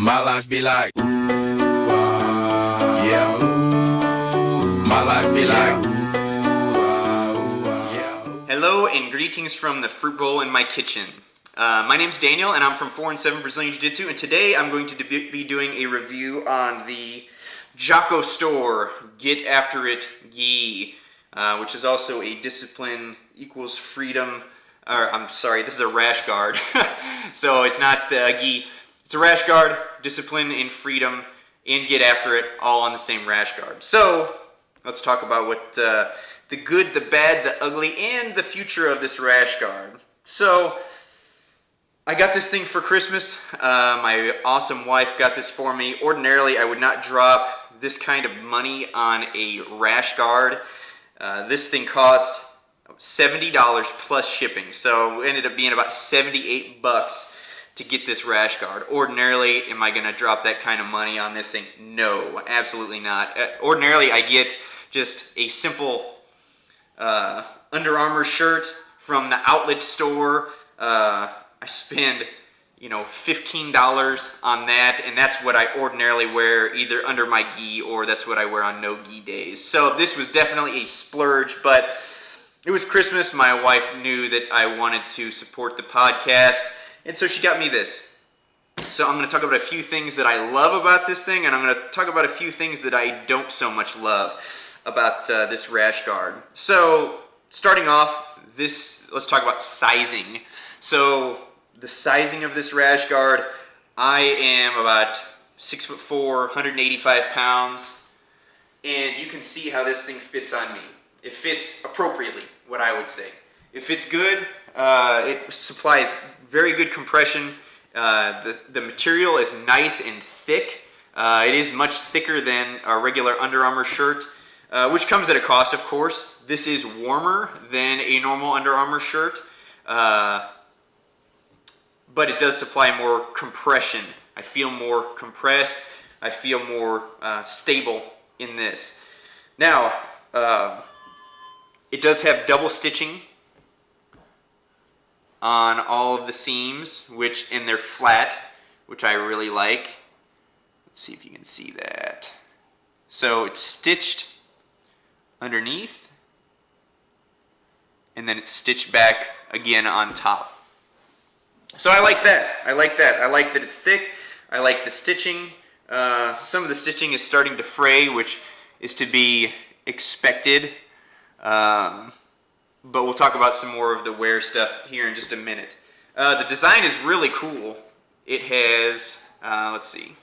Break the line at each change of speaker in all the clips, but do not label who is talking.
My life be like, ooh, yeah, ooh. My life be like,
Hello and greetings from the fruit bowl in my kitchen. My name's Daniel and I'm from 4-7 Brazilian Jiu-Jitsu, and today I'm going to be doing a review on the Jocko store Get After It gi, which is also a discipline equals freedom, or I'm sorry, this is a Rashguard. So it's not a gi, it's a Rashguard, discipline and freedom, and Get After It, all on the same Rashguard. So let's talk about what the good, the bad, the ugly, and the future of this Rashguard. So I got this thing for Christmas. My awesome wife got this for me. Ordinarily, I would not drop this kind of money on a Rashguard. This thing cost $70 plus shipping, so it ended up being about 78 bucks to get this Rashguard. Ordinarily, am I going to drop that kind of money on this thing? No, absolutely not. Ordinarily, I get just a simple Under Armour shirt from the outlet store. I spend, $15 on that, and that's what I ordinarily wear either under my gi, or that's what I wear on no gi days. So this was definitely a splurge, but it was Christmas. My wife knew that I wanted to support the podcast, and so she got me this. So I'm going to talk about a few things that I love about this thing, and I'm going to talk about a few things that I don't so much love about this Rashguard. So starting off, let's talk about sizing. So the sizing of this Rashguard, I am about 6'4", 185 pounds, and you can see how this thing fits on me. It fits appropriately, what I would say. It fits good. It supplies very good compression. The material is nice and thick. It is much thicker than a regular Under Armour shirt, which comes at a cost, of course. This is warmer than a normal Under Armour shirt, but it does supply more compression. I feel more compressed. I feel more stable in this. Now, it does have double stitching on all of the seams, and they're flat, which I really like. Let's see if you can see that. So it's stitched underneath, and then it's stitched back again on top. So I like that. I like that it's thick. I like the stitching. Some of the stitching is starting to fray, which is to be expected. But we'll talk about some more of the wear stuff here in just a minute. The design is really cool. It has, let's see,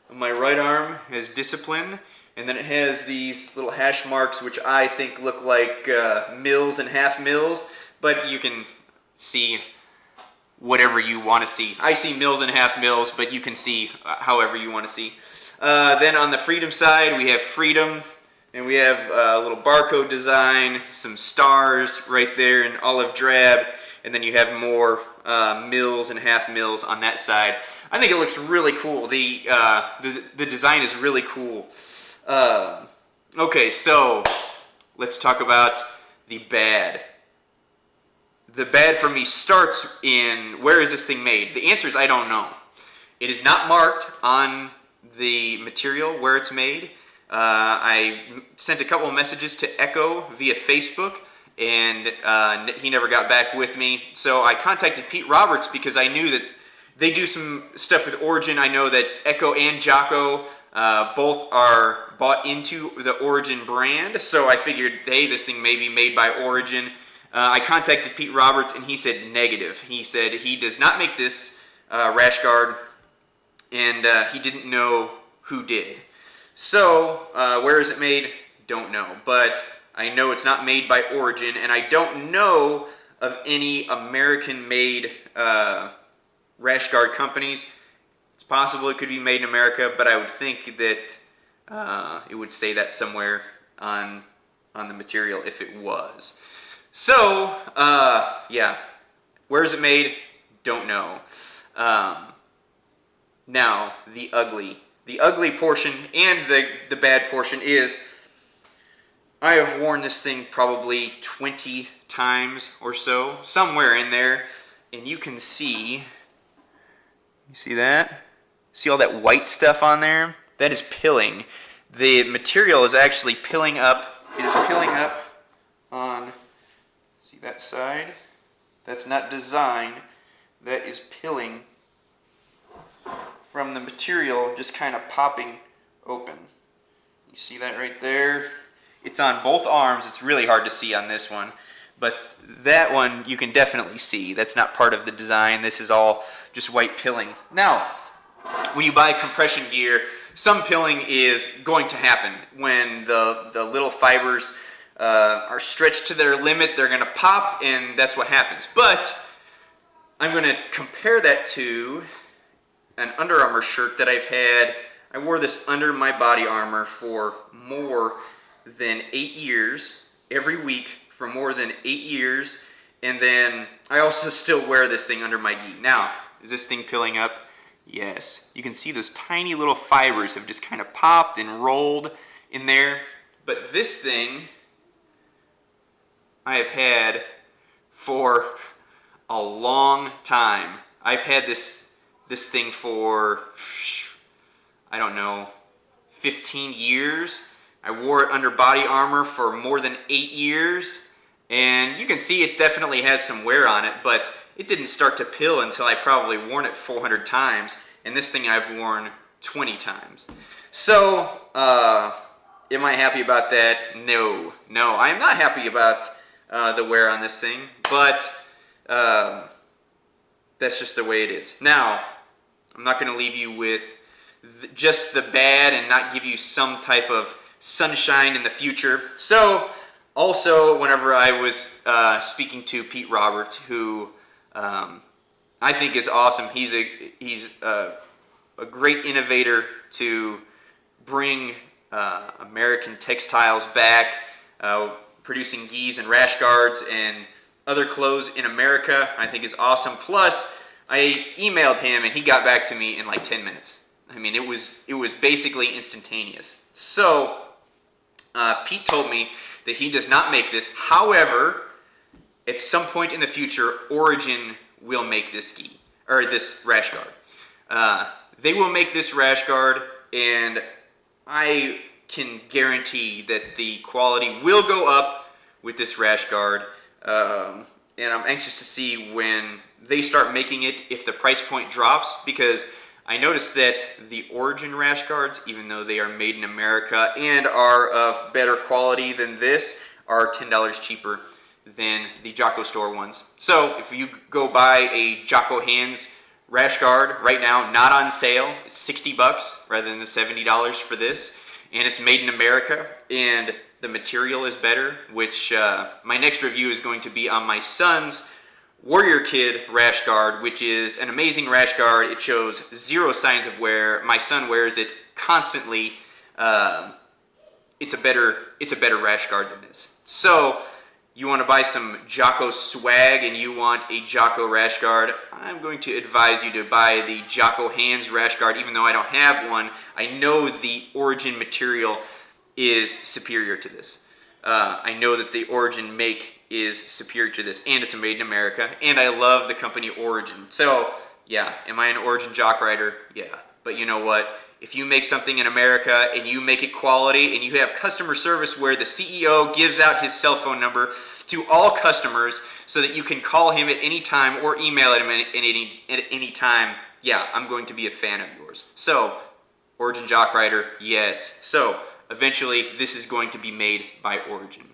on my right arm has discipline, and then it has these little hash marks, which I think look like mils and half mils, but you can see whatever you want to see. I see mils and half mils, but you can see however you want to see. Then on the freedom side, we have freedom, and we have a little barcode design, some stars right there in olive drab, and then you have more mils and half mils on that side. I think it looks really cool. The design is really cool. Okay, so let's talk about the bad. The bad for me starts in, where is this thing made? The answer is I don't know. It is not marked on the material where it's made. I sent a couple of messages to Echo via Facebook, and he never got back with me. So I contacted Pete Roberts because I knew that they do some stuff with Origin. I know that Echo and Jocko both are bought into the Origin brand, so I figured, hey, this thing may be made by Origin. I contacted Pete Roberts, and he said negative. He said he does not make this Rashguard, and he didn't know who did. So, where is it made? Don't know. But I know it's not made by Origin, and I don't know of any American-made Rashguard companies. It's possible it could be made in America, but I would think that it would say that somewhere on the material if it was. So, yeah, where is it made? Don't know. Now, the ugly portion and the bad portion is, I have worn this thing probably 20 times or so, somewhere in there, and you can see, you see that? See all that white stuff on there? That is pilling. The material is actually pilling up. It is pilling up on, see that side? That's not design. That is pilling from the material just kind of popping open. You see that right there? It's on both arms. It's really hard to see on this one. But that one you can definitely see. That's not part of the design. This is all just white pilling. Now, when you buy compression gear, some pilling is going to happen. When the little fibers are stretched to their limit, they're going to pop, and that's what happens. But I'm going to compare that to an Under Armour shirt that I've had. I wore this under my body armor for more than 8 years, every week for more than 8 years, and then I also still wear this thing under my gi. Now, is this thing pilling up? Yes. You can see those tiny little fibers have just kind of popped and rolled in there. But this thing I have had for a long time. I've had this thing for, I don't know, 15 years. I wore it under body armor for more than 8 years. And you can see it definitely has some wear on it, but it didn't start to pill until I probably worn it 400 times, and this thing I've worn 20 times. So, am I happy about that? No, I am not happy about the wear on this thing, but that's just the way it is. Now, I'm not going to leave you with just the bad and not give you some type of sunshine in the future. So, also, whenever I was speaking to Pete Roberts, who I think is awesome. He's a great innovator to bring American textiles back, producing gis and Rashguards and other clothes in America. I think is awesome. Plus, I emailed him and he got back to me in like 10 minutes. I mean, it was basically instantaneous. So, Pete told me that he does not make this. However, at some point in the future, Origin will make this gi, or this rash guard. They will make this rash guard, and I can guarantee that the quality will go up with this rash guard. And I'm anxious to see when they start making it, if the price point drops, because I noticed that the Origin rash guards, even though they are made in America and are of better quality than this, are $10 cheaper than the Jocko store ones. So if you go buy a Jocko Hands rash guard right now, not on sale, it's 60 bucks rather than the $70 for this, and it's made in America, and the material is better, which my next review is going to be on my son's Warrior Kid rash guard, which is an amazing rash guard. It shows zero signs of wear. My son wears it constantly. It's a better rash guard than this. So you want to buy some Jocko swag and you want a Jocko rash guard, I'm going to advise you to buy the Jocko Hands rash guard. Even though I don't have one, I know the Origin material is superior to this. I know that the Origin make is superior to this, and it's made in America, and I love the company Origin. So, yeah, am I an Origin jock rider? Yeah. But you know what? If you make something in America and you make it quality and you have customer service where the CEO gives out his cell phone number to all customers so that you can call him at any time or email him at any time, yeah, I'm going to be a fan of yours. So, Origin jock rider, yes. So, eventually, this is going to be made by Origin.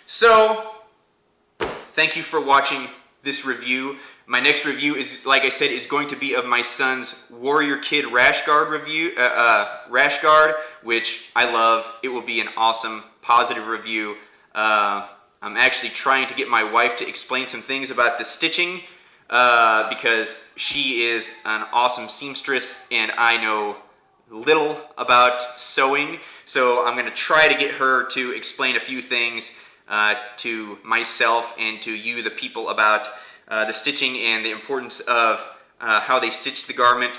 So, thank you for watching this review. My next review is, like I said, is going to be of my son's Warrior Kid rash guard review, rash guard, which I love. It will be an awesome, positive review. I'm actually trying to get my wife to explain some things about the stitching because she is an awesome seamstress and I know little about sewing. So I'm going to try to get her to explain a few things to myself and to you, the people, about the stitching and the importance of how they stitch the garment.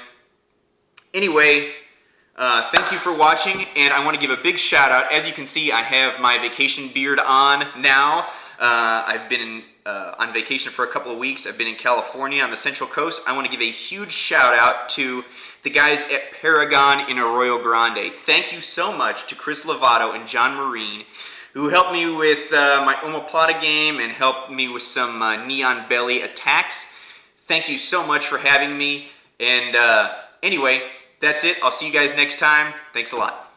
Anyway, thank you for watching, and I want to give a big shout out. As you can see, I have my vacation beard on now. I've been on vacation for a couple of weeks. I've been in California on the Central Coast. I want to give a huge shout out to the guys at Paragon in Arroyo Grande. Thank you so much to Chris Lovato and John Marine, who helped me with my omoplata game and helped me with some neon belly attacks. Thank you so much for having me. And anyway, that's it. I'll see you guys next time. Thanks a lot.